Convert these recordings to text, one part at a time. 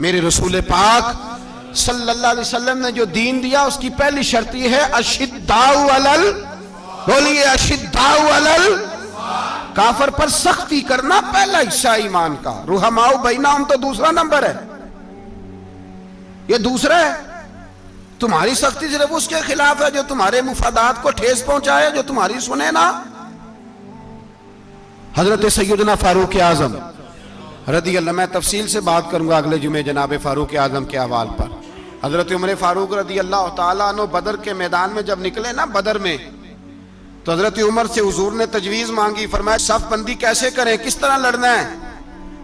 میرے رسول پاک صلی اللہ علیہ وسلم نے جو دین دیا اس کی پہلی شرط یہ ہے اشداء علل، بولیے اشداء علل کافر پر سختی کرنا پہلا حصہ ایمان کا۔ رحماء بینہم تو دوسرا نمبر ہے، یہ دوسرا ہے۔ تمہاری سختی صرف اس کے خلاف ہے جو تمہارے مفادات کو ٹھیس پہنچائے، جو تمہاری سنے نا۔ حضرت سیدنا فاروق اعظم رضی اللہ، میں تفصیل سے بات کروں گا اگلے جمعے جناب فاروق اعظم کے حوال پر۔ حضرت عمر فاروق رضی اللہ تعالیٰ عنہ بدر کے میدان میں جب نکلے نا بدر میں، تو حضرت عمر سے حضور نے تجویز مانگی، فرمایا صف بندی کیسے کریں، کس طرح لڑنا ہے۔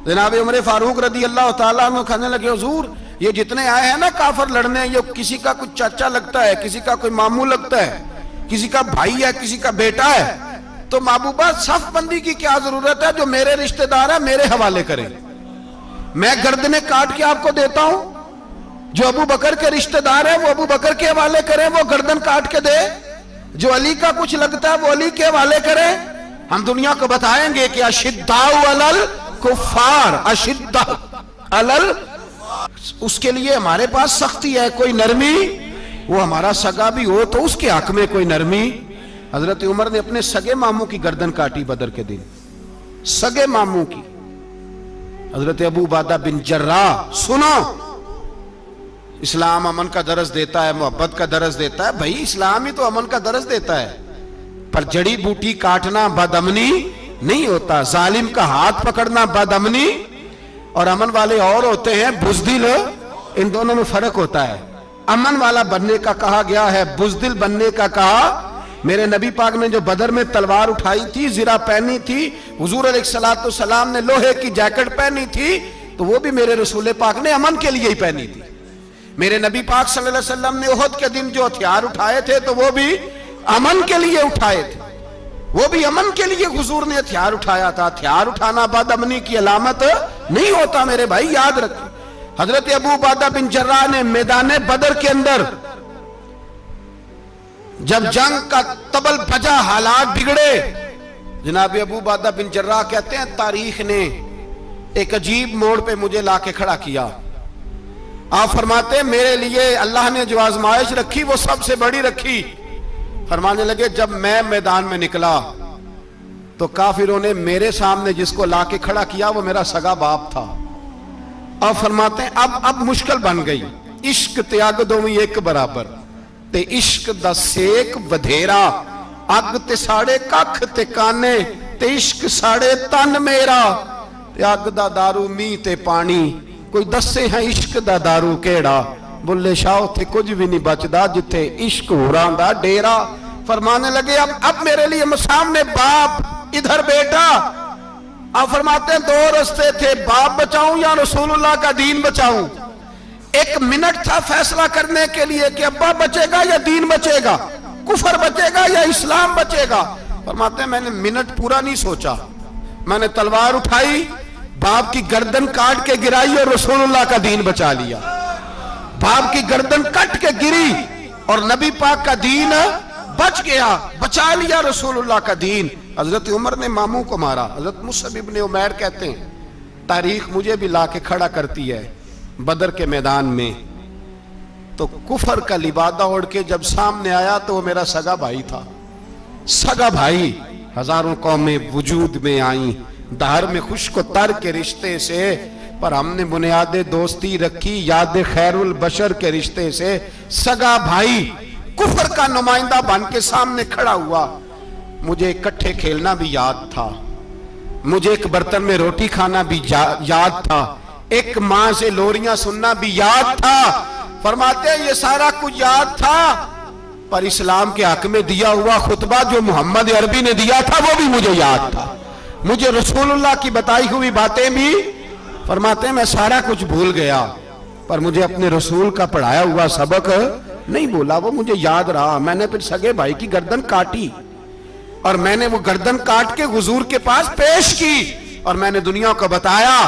جناب عمر فاروق رضی اللہ تعالیٰ عنہ کہنے لگے حضور یہ جتنے آئے ہیں نا کافر لڑنے، یہ کسی کا کوئی چاچا لگتا ہے، کسی کا کوئی ماموں لگتا ہے، کسی کا بھائی ہے، کسی کا بیٹا ہے، تو محبوبہ صف بندی کی کیا ضرورت ہے، جو میرے رشتہ دار ہیں میرے حوالے کریں، میں گردنیں کاٹ کے آپ کو دیتا ہوں۔ جو ابو بکر کے رشتہ دار ہیں وہ ابو بکر کے حوالے کریں، وہ گردن کاٹ کے دے۔ جو علی کا کچھ لگتا ہے وہ علی کے حوالے کریں۔ ہم دنیا کو بتائیں گے کہ اشداء علل کفار، اشداء علل، اس کے لیے ہمارے پاس سختی ہے، کوئی نرمی۔ وہ ہمارا سگا بھی ہو تو اس کے حق میں کوئی نرمی۔ حضرت عمر نے اپنے سگے ماموں کی گردن کاٹی بدر کے دن، سگے ماموں کی۔ حضرت ابو عبیدہ بن جراح، سنو، اسلام امن کا درس دیتا ہے، محبت کا درس دیتا ہے، بھائی اسلام ہی تو امن کا درس دیتا ہے، پر جڑی بوٹی کاٹنا بدامنی نہیں ہوتا، ظالم کا ہاتھ پکڑنا بدامنی، اور امن والے اور ہوتے ہیں بزدل، ان دونوں میں فرق ہوتا ہے۔ امن والا بننے کا کہا گیا ہے، بزدل بننے کا کہا۔ میرے نبی پاک نے جو بدر میں تلوار اٹھائی تھی، زرہ پہنی تھی، حضور علیہ السلام نے لوہے کی جیکٹ پہنی تھی، تو وہ بھی میرے رسول پاک نے امن کے لیے ہی پہنی تھی۔ میرے نبی پاک صلی اللہ علیہ وسلم نے احد کے دن جو ہتھیار اٹھائے تھے تو وہ بھی امن کے لیے اٹھائے تھے، وہ بھی امن کے لیے حضور نے ہتھیار اٹھایا تھا۔ ہتھیار اٹھانا بد امنی کی علامت نہیں ہوتا میرے بھائی، یاد رکھیں۔ حضرت ابو عبیدہ بن جراح نے میدان بدر کے اندر جب جنگ کا تبل بجا، حالات بگڑے، جناب ابو عبیدہ بن جراح کہتے ہیں تاریخ نے ایک عجیب موڑ پہ مجھے لا کے کھڑا کیا۔ آپ فرماتے ہیں میرے لیے اللہ نے جو آزمائش رکھی وہ سب سے بڑی رکھی۔ فرمانے لگے جب میں میدان میں نکلا تو کافروں نے میرے سامنے جس کو لا کے کھڑا کیا وہ میرا سگا باپ تھا۔ آپ فرماتے ہیں اب مشکل بن گئی، عشق تیاگ دومی ایک برابر، تے عشق دا سیک ودھیرا، اگ تے ساڑے ککھ تے کانے، تے عشق ساڑے تن میرا، تے اگ دا دارو می تے پانی، کوئی دسے ہیں عشق دا دارو کیڑا، بلے شاہ تھے کچھ بھی نہیں بچدا جتھے عشق ہوران دا ڈیرا۔ فرمانے لگے اب میرے لیے سامنے باپ، ادھر بیٹا۔ آپ فرماتے ہیں دو رستے تھے، باپ بچاؤں یا رسول اللہ کا دین بچاؤں۔ ایک منٹ تھا فیصلہ کرنے کے لیے کہ ابا بچے گا یا دین بچے گا، کفر بچے گا یا اسلام بچے گا۔ فرماتے ہیں میں نے منٹ پورا نہیں سوچا، میں نے تلوار اٹھائی، باپ کی گردن کاٹ کے گرائی اور رسول اللہ کا دین بچا لیا۔ باپ کی گردن کٹ کے گری اور نبی پاک کا دین بچ گیا، بچا لیا رسول اللہ کا دین۔ حضرت عمر نے ماموں کو مارا۔ حضرت مصعب ابن عمیر کہتے ہیں تاریخ مجھے بھی لا کے کھڑا کرتی ہے، بدر کے میدان میں تو کفر کا لبادہ اوڑھ کے جب سامنے آیا تو وہ میرا سگا بھائی تھا، سگا بھائی۔ ہزاروں قومیں وجود میں آئیں دہر میں خشک و تر کے رشتے سے، پر ہم نے بنیاد دوستی رکھی یاد خیر البشر کے رشتے سے۔ سگا بھائی کفر کا نمائندہ بن کے سامنے کھڑا ہوا۔ مجھے اکٹھے کھیلنا بھی یاد تھا، مجھے ایک برتن میں روٹی کھانا بھی یاد تھا، ایک ماں سے لوریاں سننا بھی یاد تھا۔ فرماتے ہیں یہ سارا کچھ یاد تھا، پر اسلام کے حق میں دیا ہوا خطبہ جو محمد عربی نے دیا تھا وہ بھی مجھے یاد تھا، مجھے رسول اللہ کی بتائی ہوئی باتیں بھی۔ فرماتے ہیں میں سارا کچھ بھول گیا، پر مجھے اپنے رسول کا پڑھایا ہوا سبق نہیں بولا، وہ مجھے یاد رہا۔ میں نے پھر سگے بھائی کی گردن کاٹی اور میں نے وہ گردن کاٹ کے حضور کے پاس پیش کی، اور میں نے دنیا کو بتایا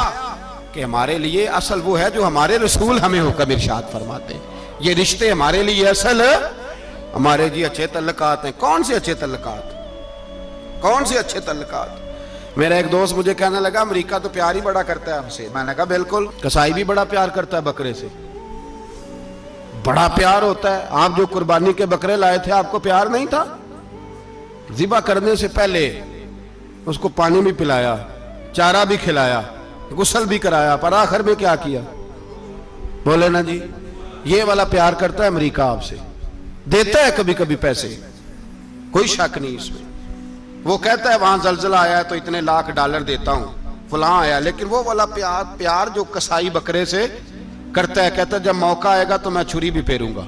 کہ ہمارے لیے اصل وہ ہے جو ہمارے رسول ہمیں حکم ارشاد فرماتے ہیں۔ یہ رشتے ہمارے لیے اصل ہمارے جی اچھے تعلقات ہیں۔ کون سے اچھے تعلقات، کون سے اچھے تعلقات؟ میرا ایک دوست مجھے کہنے لگا امریکہ تو پیار ہی بڑا کرتا ہے ہم سے. میں نے کہا بالکل, کسائی بھی بڑا پیار کرتا ہے بکرے سے, بڑا پیار ہوتا ہے. آپ جو قربانی کے بکرے لائے تھے آپ کو پیار نہیں تھا؟ ذبح کرنے سے پہلے اس کو پانی بھی پلایا, چارہ بھی کھلایا, غسل بھی کرایا, پر آخر میں کیا کیا؟ بولے نا جی. یہ والا پیار کرتا ہے امریکہ آپ سے, دیتا ہے کبھی کبھی پیسے, کوئی شک نہیں اس میں. وہ کہتا ہے وہاں زلزلہ آیا ہے تو اتنے لاکھ ڈالر دیتا ہوں, فلاں آیا, لیکن وہ والا پیار جو کسائی بکرے سے کرتا ہے, کہتا ہے جب موقع آئے گا تو میں چھری بھی پھیروں گا.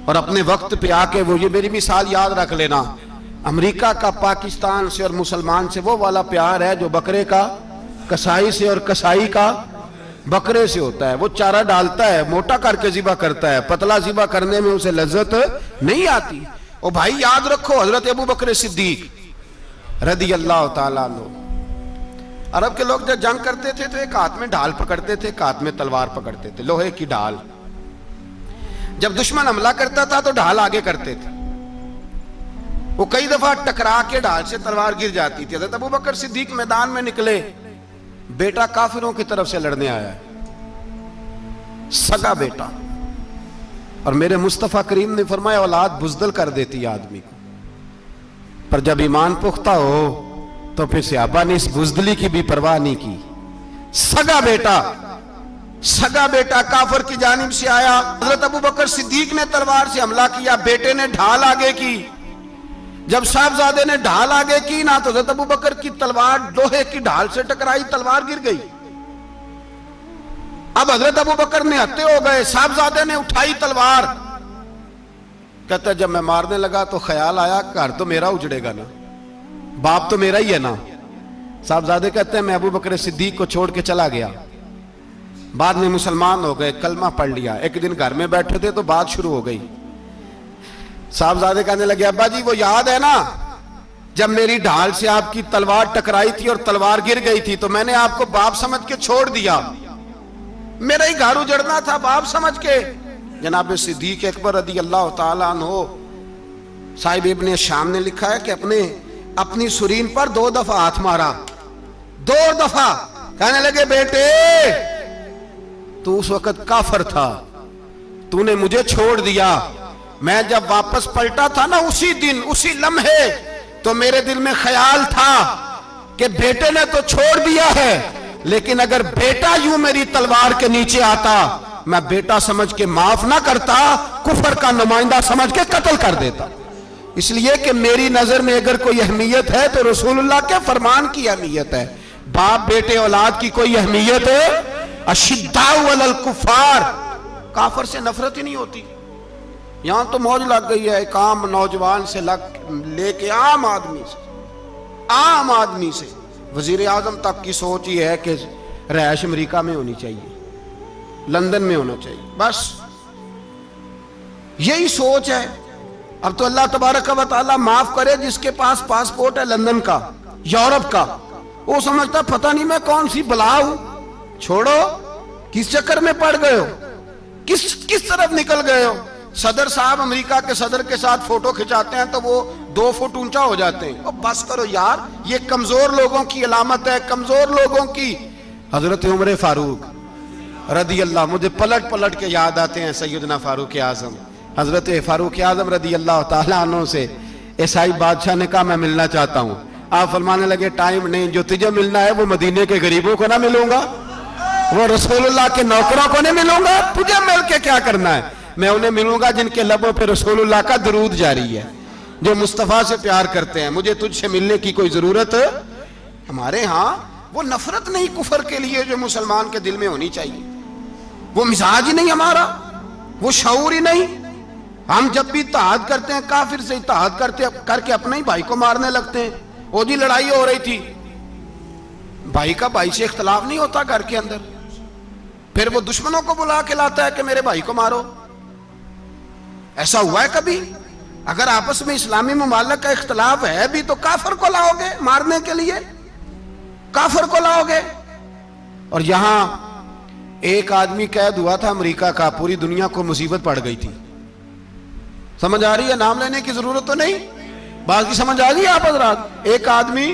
اور اپنے وقت پہ آ کے وہ, یہ میری مثال یاد رکھ لینا, امریکہ کا پاکستان سے اور مسلمان سے وہ والا پیار ہے جو بکرے کا کسائی سے اور کسائی کا بکرے سے ہوتا ہے. وہ چارہ ڈالتا ہے, موٹا کر کے ذبح کرتا ہے, پتلا ذبح کرنے میں اسے لذت نہیں آتی. اور بھائی یاد رکھو, حضرت ابو بکر صدیق رضی اللہ تعالیٰ عنہ, عرب کے لوگ جب جنگ کرتے تھے تو ایک ہاتھ میں ڈھال پکڑتے تھے, ایک ہاتھ میں تلوار پکڑتے تھے, لوہے کی ڈھال. جب دشمن حملہ کرتا تھا تو ڈھال آگے کرتے تھے. وہ کئی دفعہ ٹکرا کے ڈھال سے تلوار گر جاتی تھی. حضرت ابو بکر صدیق میدان میں نکلے, بیٹا کافروں کی طرف سے لڑنے آیا ہے, سگا بیٹا. اور میرے مصطفیٰ کریم نے فرمایا اولاد بزدل کر دیتی ہے آدمی کو, پر جب ایمان پختہ ہو تو پھر صحابہ نے اس بزدلی کی بھی پرواہ نہیں کی. سگا بیٹا کافر کی جانب سے آیا, حضرت ابو بکر صدیق نے تلوار سے حملہ کیا, بیٹے نے ڈھال آگے کی. جب صاحبزادے نے ڈھال آگے کی نا تو حضرت ابو بکر کی تلوار لوہے کی ڈھال سے ٹکرائی, تلوار گر گئی. اب حضرت ابو بکر نے ہتے ہو گئے, صاحبزادے نے اٹھائی تلوار. کہتا ہے جب میں مارنے لگا تو خیال آیا گھر تو میرا اجڑے گا نا, باپ تو میرا ہی ہے نا. صاحبزادے کہتے ہیں میں ابو بکر صدیق کو چھوڑ کے چلا گیا. بعد میں مسلمان ہو گئے, کلمہ پڑھ لیا. ایک دن گھر میں بیٹھے تھے تو بات شروع ہو گئی. صاحبزادے کہنے لگے ابا جی وہ یاد ہے نا جب میری ڈھال سے آپ کی تلوار ٹکرائی تھی اور تلوار گر گئی تھی تو میں نے آپ کو باپ سمجھ کے چھوڑ دیا, میرا ہی گھر اجڑنا تھا باپ سمجھ کے. جناب صدیق اکبر رضی اللہ تعالیٰ عنہ, صاحب ابن شام نے لکھا ہے کہ اپنی سرین پر 2 دفعہ ہاتھ مارا, 2 دفعہ. کہنے لگے بیٹے تو اس وقت کافر تھا, تو نے مجھے چھوڑ دیا. میں جب واپس پلٹا تھا نا اسی دن اسی لمحے تو میرے دل میں خیال تھا کہ بیٹے نے تو چھوڑ دیا ہے, لیکن اگر بیٹا یوں میری تلوار کے نیچے آتا میں بیٹا سمجھ کے معاف نہ کرتا, کفر کا نمائندہ سمجھ کے قتل کر دیتا. اس لیے کہ میری نظر میں اگر کوئی اہمیت ہے تو رسول اللہ کے فرمان کی اہمیت ہے. باپ بیٹے اولاد کی کوئی اہمیت ہے؟ اشداء علی الکفار, کافر سے نفرت ہی نہیں ہوتی. یہاں تو موج لگ گئی ہے ایک عام نوجوان سے لے کے عام آدمی سے وزیر اعظم تک کی سوچ یہ ہے کہ رہائش امریکہ میں ہونی چاہیے, لندن میں ہونا چاہیے, بس یہی سوچ ہے. اب تو اللہ تبارک و تعالیٰ معاف کرے جس کے پاس پاسپورٹ ہے لندن کا, یورپ کا, وہ سمجھتا پتہ نہیں میں کون سی بلا ہوں. چھوڑو, کس چکر میں پڑ گئے ہو, کس طرف نکل گئے ہو. صدر صاحب امریکہ کے صدر کے ساتھ فوٹو کھچاتے ہیں تو وہ 2 فٹ اونچا ہو جاتے ہیں. اور بس کرو یار, یہ کمزور لوگوں کی علامت ہے, کمزور لوگوں کی. حضرت عمر فاروق رضی اللہ, مجھے پلٹ کے یاد آتے ہیں سیدنا فاروق اعظم. حضرت فاروق اعظم رضی اللہ تعالیٰ عنہ سے عیسائی بادشاہ نے کہا میں ملنا چاہتا ہوں. آپ فرمانے لگے ٹائم نہیں, جو تجھے ملنا ہے وہ مدینے کے غریبوں کو نہ ملوں گا, وہ رسول اللہ کے نوکروں کو نہیں ملوں گا, تجھے مل کے کیا کرنا ہے. میں انہیں ملوں گا جن کے لبوں پہ رسول اللہ کا درود جاری ہے, جو مصطفیٰ سے پیار کرتے ہیں. مجھے تجھ سے ملنے کی کوئی ضرورت. ہمارے ہاں وہ نفرت نہیں کفر کے لیے جو مسلمان کے دل میں ہونی چاہیے, وہ مزاج ہی نہیں ہمارا, وہ شعور ہی نہیں. ہم جب بھی اتحاد کرتے ہیں کافر سے اتحاد کر کے اپنے ہی بھائی کو مارنے لگتے ہیں. وہ جی لڑائی ہو رہی تھی, بھائی کا بھائی سے اختلاف نہیں ہوتا گھر کے اندر, پھر وہ دشمنوں کو بلا کے لاتا ہے کہ میرے بھائی کو مارو. ایسا ہوا ہے کبھی؟ اگر آپس میں اسلامی ممالک کا اختلاف ہے بھی تو کافر کو لاؤ گے مارنے کے لیے, کافر کو لاؤ گے. اور یہاں ایک آدمی قید ہوا تھا امریکہ کا, پوری دنیا کو مصیبت پڑ گئی تھی. سمجھ آ رہی ہے؟ نام لینے کی ضرورت تو نہیں, بات کی سمجھ آ گئی آپ حضرات. ایک آدمی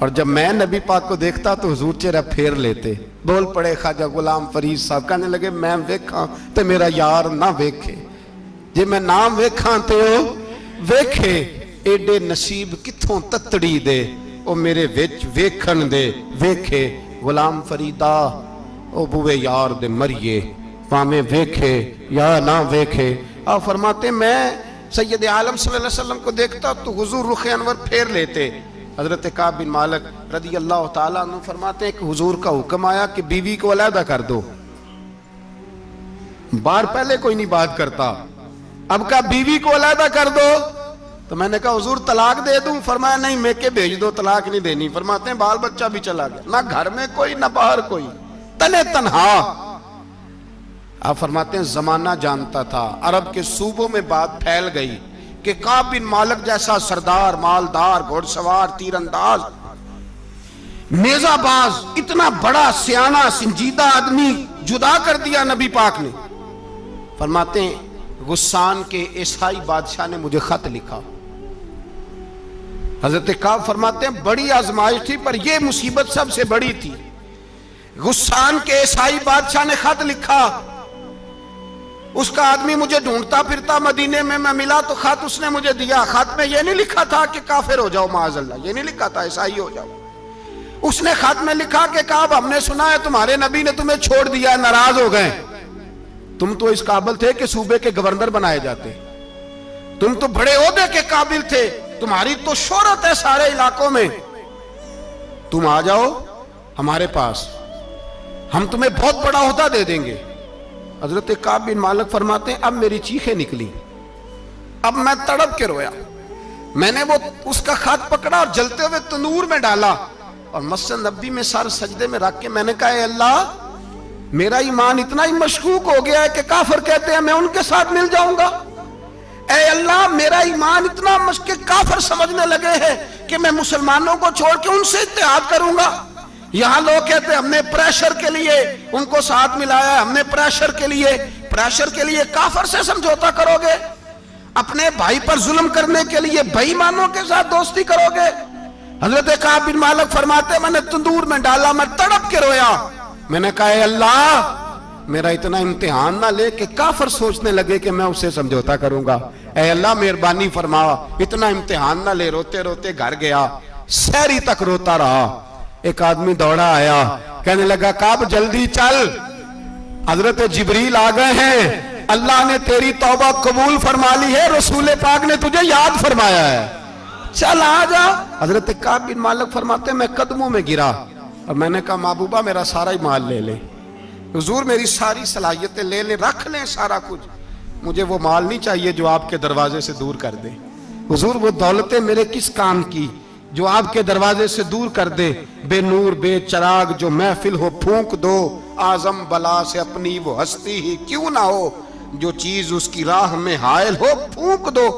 اور جب میں نبی پاک کو دیکھتا تو حضور چہرہ پھیر لیتے. بول پڑے خواجہ غلام فرید صاحب, کہنے لگے میں ویکھاں تے میرا یار نہ ویکھے, جے میں نام ویکھاں تے او ویکھے. ایڈے نصیب کتھوں تتڑی دے او میرے وچ ویکھن دے ویکھے. غلام فریدا او بوے یار دے مریے پامیں ویکھے یا نہ ویکھے. آپ فرماتے میں سید عالم صلی اللہ علیہ وسلم کو دیکھتا تو حضور رخ انور پھیر لیتے. حضرت کعب بن مالک رضی اللہ تعالیٰ عنہ فرماتے ہیں کہ حضور کا حکم آیا کہ بیوی کو علیحدہ کر دو. بار پہلے کوئی نہیں بات کرتا, اب کہا بیوی کو علیحدہ کر دو. تو میں نے کہا حضور طلاق دے دوں؟ فرمایا نہیں میکے بھیج دو, طلاق نہیں دینی. فرماتے ہیں بال بچہ بھی چلا گیا, نہ گھر میں کوئی نہ باہر کوئی, تنے تنہا. آپ فرماتے ہیں زمانہ جانتا تھا, عرب کے صوبوں میں بات پھیل گئی کہ کعب بن مالک جیسا سردار, مالدار, گھوڑ سوار, تیر انداز, نیزہ باز, اتنا بڑا سیانہ سنجیدہ آدمی جدا کر دیا نبی پاک نے. فرماتے ہیں غسان کے عیسائی بادشاہ نے مجھے خط لکھا. حضرت کعب فرماتے ہیں بڑی آزمائش تھی پر یہ مصیبت سب سے بڑی تھی. غسان کے عیسائی بادشاہ نے خط لکھا, اس کا آدمی مجھے ڈھونڈتا پھرتا مدینے میں, میں ملا تو خط اس نے مجھے دیا. خط میں یہ نہیں لکھا تھا کہ کافر ہو جاؤ معاذ اللہ, یہ نہیں لکھا تھا عیسائی ہو جاؤ. اس نے خط میں لکھا کہ کعب ہم نے سنا ہے تمہارے نبی نے تمہیں چھوڑ دیا, ناراض ہو گئے. تم تو اس قابل تھے کہ صوبے کے گورنر بنائے جاتے, تم تو بڑے عہدے کے قابل تھے, تمہاری تو شہرت ہے سارے علاقوں میں, تم آ جاؤ ہمارے پاس, ہم تمہیں بہت بڑا عہدہ دے دیں گے. حضرت کعب بن مالک فرماتے ہیں اب میری چیخیں نکلی, اب میں تڑپ کے رویا. میں نے وہ اس کا خط پکڑا اور جلتے ہوئے تنور میں ڈالا اور مسجد نبی میں سر سجدے میں رکھ کے میں نے کہا اے اللہ میرا ایمان اتنا ہی مشکوک ہو گیا ہے کہ کافر کہتے ہیں میں ان کے ساتھ مل جاؤں گا. اے اللہ میرا ایمان اتنا مشکوک, کافر سمجھنے لگے ہیں کہ میں مسلمانوں کو چھوڑ کے ان سے اتحاد کروں گا. یہاں لوگ کہتے ہیں ہم نے پریشر کے لیے ان کو ساتھ ملایا, ہم نے پریشر کے لیے کافر سے سمجھوتا کرو گے, اپنے بھائی پر ظلم کرنے کے لیے بے ایمانوں کے ساتھ دوستی کرو گے. حضرت کعب بن مالک فرماتے میں نے تندور میں ڈالا, میں تڑپ کے رویا. میں نے کہا اے اللہ میرا اتنا امتحان نہ لے کہ کافر سوچنے لگے کہ میں اسے سمجھوتا کروں گا. اے اللہ مہربانی فرما, اتنا امتحان نہ لے. روتے روتے گھر گیا, سحری تک روتا رہا. ایک آدمی دوڑا آیا, کہنے لگا کعب جلدی چل, حضرت جبریل آ گئے ہیں, اللہ نے تیری توبہ قبول فرما لی ہے, رسول پاک نے تجھے یاد فرمایا ہے, چل آ جا. حضرت کعب بن مالک فرماتے میں قدموں میں گرا اور میں نے کہا محبوبہ میرا سارا ہی مال لے لے, حضور میری ساری صلاحیتیں لے لیں, رکھ لیں سارا کچھ, مجھے وہ مال نہیں چاہیے جو آپ کے دروازے سے دور کر دے. حضور وہ دولتیں میرے کس کام کی جو آپ کے دروازے سے دور کر دے. بے نور بے چراغ جو محفل ہو پھونک دو, اعظم بلا سے اپنی وہ ہستی ہی کیوں نہ ہو, جو چیز اس کی راہ میں حائل ہو پھونک دو.